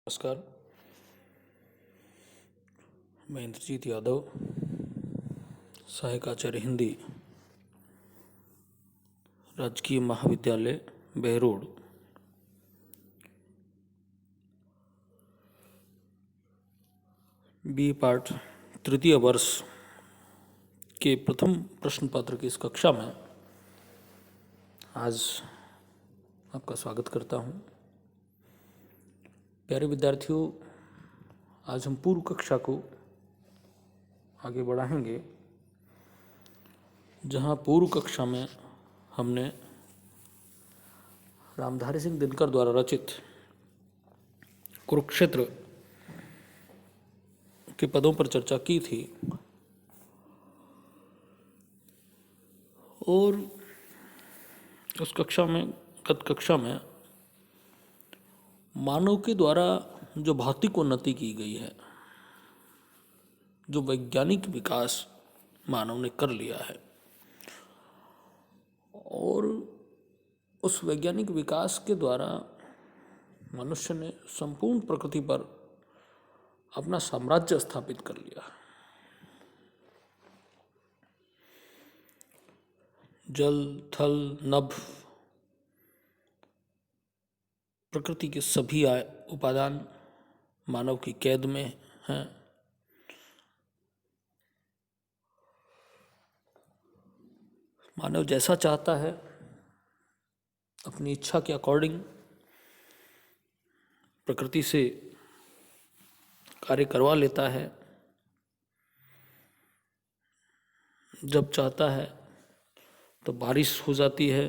नमस्कार। मैं इंद्रजीत यादव, सहायक आचार्य हिंदी, राजकीय महाविद्यालय बहरोड, बी पार्ट तृतीय वर्ष के प्रथम प्रश्न पत्र की इस कक्षा में आज आपका स्वागत करता हूं। प्यारे विद्यार्थियों, आज हम पूर्व कक्षा को आगे बढ़ाएंगे, जहां पूर्व कक्षा में हमने रामधारी सिंह दिनकर द्वारा रचित कुरुक्षेत्र के पदों पर चर्चा की थी और उस कक्षा में गत कक्षा में मानव के द्वारा जो भौतिक उन्नति की गई है, जो वैज्ञानिक विकास मानव ने कर लिया है और उस वैज्ञानिक विकास के द्वारा मनुष्य ने संपूर्ण प्रकृति पर अपना साम्राज्य स्थापित कर लिया। जल, थल, नभ, प्रकृति के सभी उपादान मानव की कैद में हैं। मानव जैसा चाहता है अपनी इच्छा के अकॉर्डिंग प्रकृति से कार्य करवा लेता है। जब चाहता है तो बारिश हो जाती है।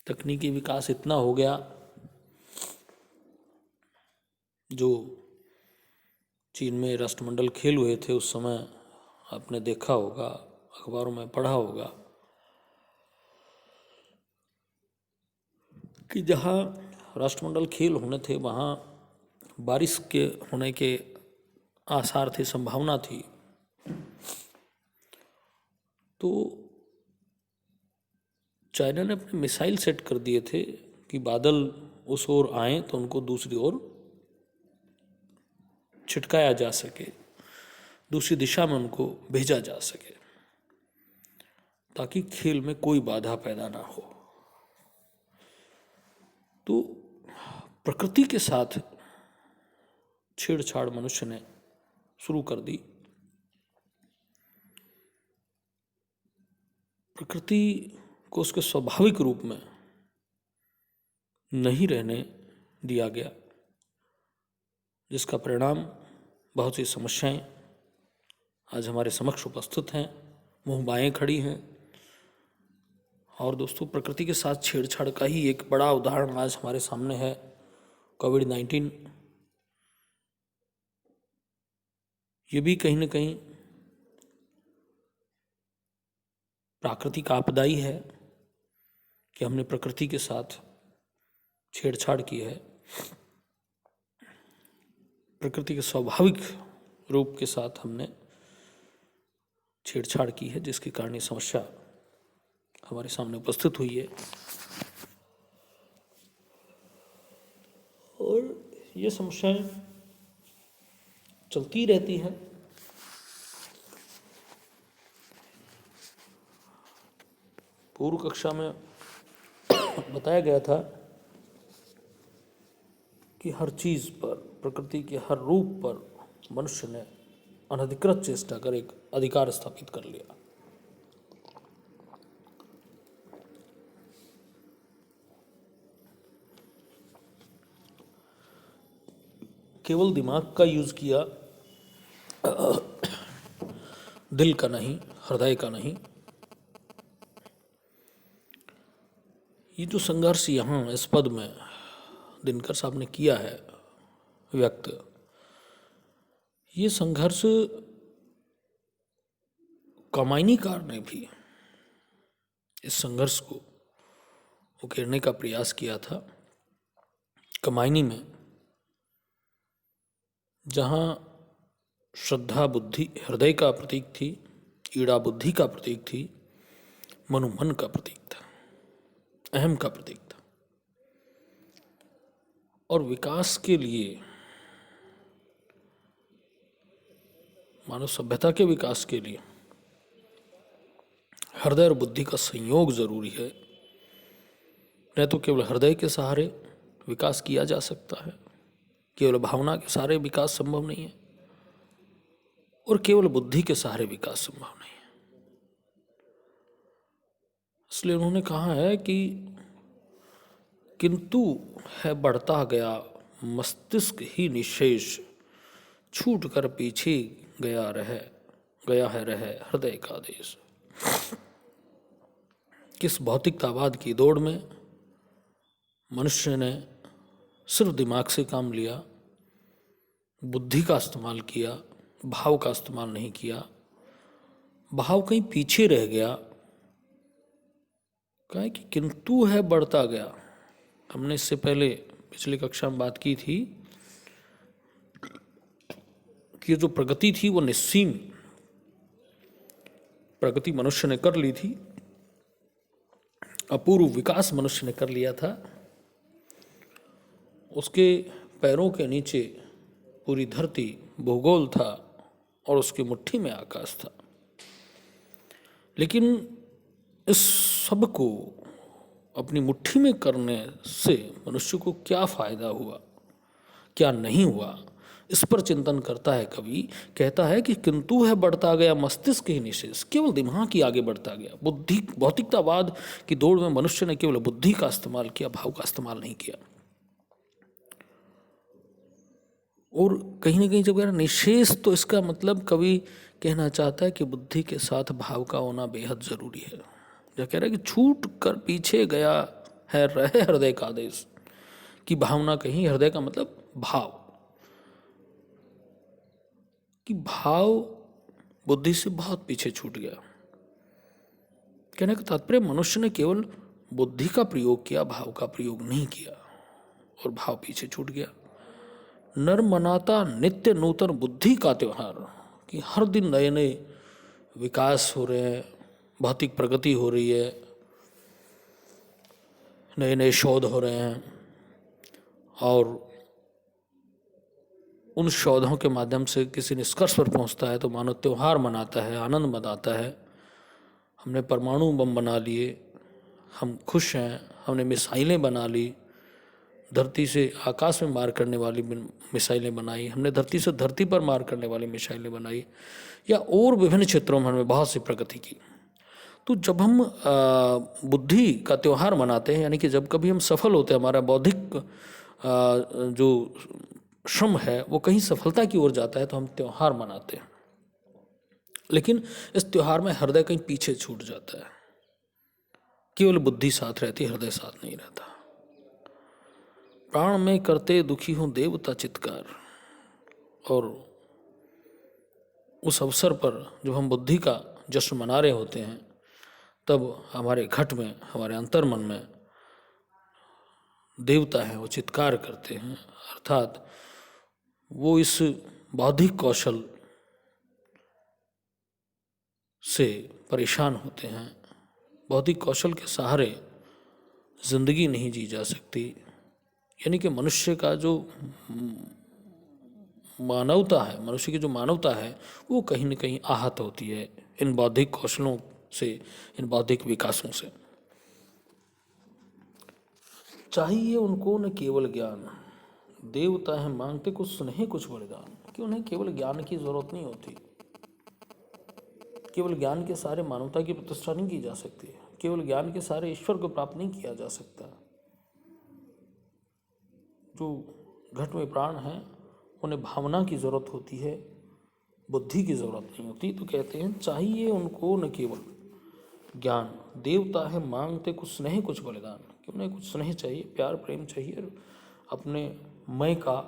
तकनीकी विकास इतना हो गया, जो चीन में राष्ट्रमंडल खेल हुए थे उस समय आपने देखा होगा, अखबारों में पढ़ा होगा कि जहाँ राष्ट्रमंडल खेल होने थे वहाँ बारिश के होने के आसार थे, संभावना थी। तो चाइना ने अपने मिसाइल सेट कर दिए थे कि बादल उस ओर आए तो उनको दूसरी ओर छिटकाया जा सके, दूसरी दिशा में उनको भेजा जा सके, ताकि खेल में कोई बाधा पैदा ना हो। तो प्रकृति के साथ छेड़छाड़ मनुष्य ने शुरू कर दी। प्रकृति को उसके स्वाभाविक रूप में नहीं रहने दिया गया, जिसका परिणाम बहुत सी समस्याएं आज हमारे समक्ष उपस्थित हैं, मुँह बाएं खड़ी हैं। और दोस्तों, प्रकृति के साथ छेड़छाड़ का ही एक बड़ा उदाहरण आज हमारे सामने है कोविड-19। ये भी कहीं न कहीं प्राकृतिक आपदा ही है कि हमने प्रकृति के साथ छेड़छाड़ की है, प्रकृति के स्वाभाविक रूप के साथ हमने छेड़छाड़ की है, जिसके कारण ये समस्या हमारे सामने उपस्थित हुई है। और ये समस्याएं चलती रहती हैं। पूर्व कक्षा में बताया गया था कि हर चीज पर, प्रकृति के हर रूप पर मनुष्य ने अनधिकृत चेष्टा कर एक अधिकार स्थापित कर लिया। केवल दिमाग का यूज किया, दिल का नहीं, हृदय का नहीं। ये जो संघर्ष यहाँ इस पद में दिनकर साहब ने किया है व्यक्त, ये संघर्ष कमायनीकार ने भी इस संघर्ष को उकेरने का प्रयास किया था। कमायनी में जहाँ श्रद्धा बुद्धि हृदय का प्रतीक थी, ईड़ा बुद्धि का प्रतीक थी, मनु मन का प्रतीक था, अहम का प्रतीक था, और विकास के लिए, मानव सभ्यता के विकास के लिए हृदय और बुद्धि का संयोग जरूरी है। नहीं तो केवल हृदय के सहारे विकास किया जा सकता है, केवल भावना के सहारे विकास संभव नहीं है, और केवल बुद्धि के सहारे विकास संभव नहीं है। इसलिए उन्होंने कहा है कि किंतु है बढ़ता गया मस्तिष्क ही निशेष, छूट कर पीछे गया है रहे हृदय का देश। किस भौतिकतावाद की दौड़ में मनुष्य ने सिर्फ दिमाग से काम लिया, बुद्धि का इस्तेमाल किया, भाव का इस्तेमाल नहीं किया, भाव कहीं पीछे रह गया। कहा कि किंतु है बढ़ता गया। हमने इससे पहले पिछली कक्षा में बात की थी कि जो प्रगति थी वो निस्सीम प्रगति मनुष्य ने कर ली थी, अपूर्व विकास मनुष्य ने कर लिया था। उसके पैरों के नीचे पूरी धरती भूगोल था और उसकी मुट्ठी में आकाश था। लेकिन इस सब को अपनी मुट्ठी में करने से मनुष्य को क्या फायदा हुआ, क्या नहीं हुआ, इस पर चिंतन करता है कवि। कहता है कि किंतु है बढ़ता गया मस्तिष्क ही निशेष, केवल दिमाग ही आगे बढ़ता गया। बुद्धि भौतिकतावाद की दौड़ में मनुष्य ने केवल बुद्धि का इस्तेमाल किया, भाव का इस्तेमाल नहीं किया। और कहीं ना कहीं जब कह रहा निशेष, तो इसका मतलब कवि कहना चाहता है कि बुद्धि के साथ भाव का होना बेहद जरूरी है। जो कह रहा है कि छूट कर पीछे गया है रहे हृदय का आदेश, कि भावना कहीं, हृदय का मतलब भाव, कि भाव बुद्धि से बहुत पीछे छूट गया। कहने का तात्पर्य मनुष्य ने केवल बुद्धि का प्रयोग किया, भाव का प्रयोग नहीं किया, और भाव पीछे छूट गया। नर मनाता नित्य नूतन बुद्धि का त्योहार, कि हर दिन नए नए विकास हो रहे हैं, भौतिक प्रगति हो रही है, नए नए शोध हो रहे हैं, और उन शोधों के माध्यम से किसी निष्कर्ष पर पहुंचता है तो मानव त्योहार मनाता है, आनंद मनाता है। हमने परमाणु बम बना लिए, हम खुश हैं। हमने मिसाइलें बना ली, धरती से आकाश में मार करने वाली मिसाइलें बनाई, हमने धरती से धरती पर मार करने वाली मिसाइलें बनाई, या और विभिन्न क्षेत्रों में हमने बहुत सी प्रगति की। तो जब हम बुद्धि का त्यौहार मनाते हैं, यानी कि जब कभी हम सफल होते हैं, हमारा बौद्धिक जो श्रम है वो कहीं सफलता की ओर जाता है, तो हम त्यौहार मनाते हैं। लेकिन इस त्यौहार में हृदय कहीं पीछे छूट जाता है। केवल बुद्धि साथ रहती, हृदय साथ नहीं रहता। प्राण में करते दुखी हूं देवता चित्कार, और उस अवसर पर जब हम बुद्धि का जश्न मना रहे होते हैं, तब हमारे घट में, हमारे अंतर्मन में देवता है वो चित्कार करते हैं। अर्थात वो इस बौद्धिक कौशल से परेशान होते हैं। बौद्धिक कौशल के सहारे जिंदगी नहीं जी जा सकती, यानी कि मनुष्य का जो मानवता है, मनुष्य की जो मानवता है, वो कहीं न कहीं आहत होती है इन बौद्धिक कौशलों से, इन बौद्धिक विकासों से। चाहिए उनको न केवल ज्ञान, देवता है मांगते कुछ स्नेह कुछ वरदान, कि उन्हें केवल ज्ञान की जरूरत नहीं होती। केवल ज्ञान के सारे मानवता की प्रतिष्ठा नहीं की जा सकती, केवल ज्ञान के सारे ईश्वर को प्राप्त नहीं किया जा सकता। जो घट में प्राण है उन्हें भावना की जरूरत होती है, बुद्धि की जरूरत नहीं होती। तो कहते हैं चाहिए उनको न केवल ज्ञान, देवता है मांगते कुछ स्नेह कुछ बलिदान, कि उन्हें कुछ स्नेह चाहिए, प्यार प्रेम चाहिए, अपने मैं का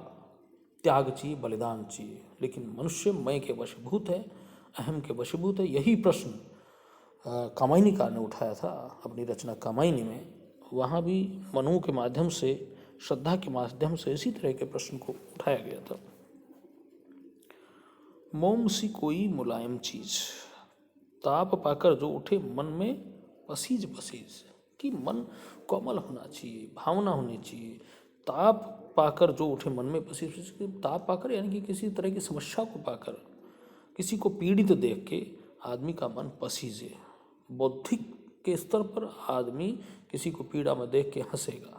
त्याग चाहिए, बलिदान चाहिए। लेकिन मनुष्य मैं के वशीभूत है, अहम के वशीभूत है। यही प्रश्न कामायनीकार ने उठाया था अपनी रचना कामायनी में। वहाँ भी मनु के माध्यम से, श्रद्धा के माध्यम से इसी तरह के प्रश्न को उठाया गया था। मोम सी कोई मुलायम चीज, ताप पाकर जो उठे मन में पसीज पसीज, कि मन कोमल होना चाहिए, भावना होनी चाहिए, ताप पाकर जो उठे मन में पसी, ताप पाकर यानी कि किसी तरह की समस्या को पाकर, किसी को पीड़ित देख के आदमी का मन पसीजे। बौद्धिक के स्तर पर आदमी किसी को पीड़ा में देख के हंसेगा,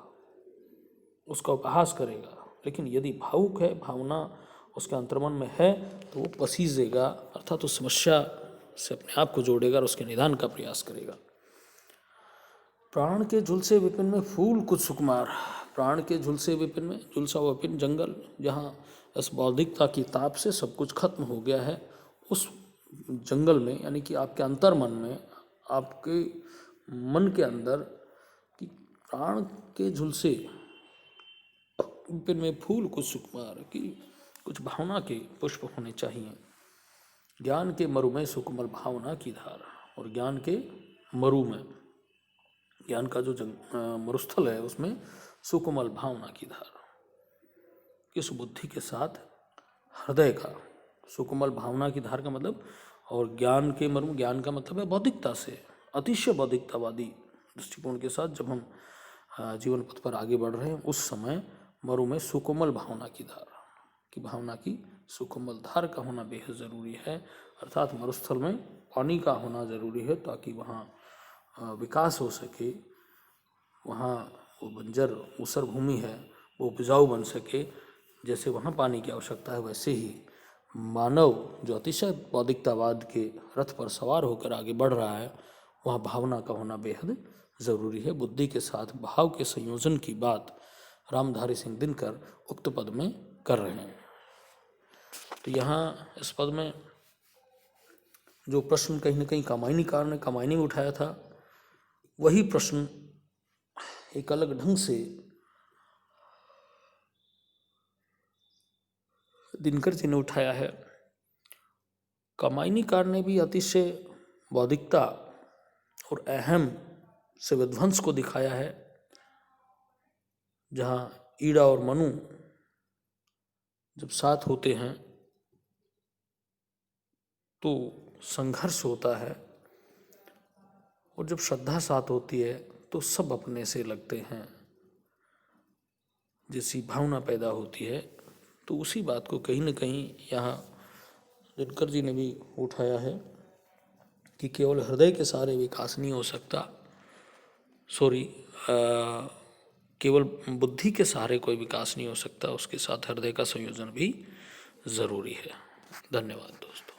उसका उपहास करेगा, लेकिन यदि भावुक है, भावना उसके अंतर्मन में है, तो वो पसीजेगा, अर्थात उस समस्या से अपने आप को जोड़ेगा और उसके निदान का प्रयास करेगा। प्राण के झुलसे विपिन में फूल कुछ सुकुमार। प्राण के झुलसे विपिन में, झुलसा विपिन जंगल, जहाँ इस बौद्धिकता की ताप से सब कुछ खत्म हो गया है, उस जंगल में, यानी कि आपके अंतर्मन में, आपके मन के अंदर, कि प्राण के झुलसे विपिन में फूल कुछ सुकुमार, कि कुछ भावना के पुष्प होने चाहिए। ज्ञान के मरु में सुकुमल भावना की धार। और ज्ञान के मरु में, ज्ञान का जो मरुस्थल है, उसमें सुकुमल भावना की धार, किस बुद्धि के साथ हृदय का, सुकुमल भावना की धार का मतलब, और ज्ञान के मरु, ज्ञान का मतलब है बौद्धिकता से, अतिशय बौद्धिकतावादी दृष्टिकोण के साथ जब हम जीवन पथ पर आगे बढ़ रहे हैं, उस समय मरु में सुकोमल भावना की धार, कि भावना की सुकोमल धार का होना बेहद ज़रूरी है। अर्थात मरुस्थल में पानी का होना ज़रूरी है, ताकि वहाँ विकास हो सके, वहाँ वो बंजर ऊसर भूमि है वो उपजाऊ बन सके। जैसे वहाँ पानी की आवश्यकता है, वैसे ही मानव जो अतिशय बौद्धिकतावाद के रथ पर सवार होकर आगे बढ़ रहा है, वहाँ भावना का होना बेहद ज़रूरी है। बुद्धि के साथ भाव के संयोजन की बात रामधारी सिंह दिनकर उक्त पद में कर रहे हैं। तो यहाँ इस पद में जो प्रश्न कहीं न कहीं कामायनीकार ने कामायनी में उठाया था, वही प्रश्न एक अलग ढंग से दिनकर जी ने उठाया है। कामायनीकार ने भी अतिशय बौद्धिकता और अहम से विध्वंस को दिखाया है, जहाँ ईड़ा और मनु जब साथ होते हैं तो संघर्ष होता है, और जब श्रद्धा साथ होती है तो सब अपने से लगते हैं, जैसी भावना पैदा होती है। तो उसी बात को कहीं न कहीं यहाँ दिनकर जी ने भी उठाया है कि केवल हृदय के सहारे विकास नहीं हो सकता, केवल बुद्धि के सहारे कोई विकास नहीं हो सकता, उसके साथ हृदय का संयोजन भी ज़रूरी है। धन्यवाद दोस्तों।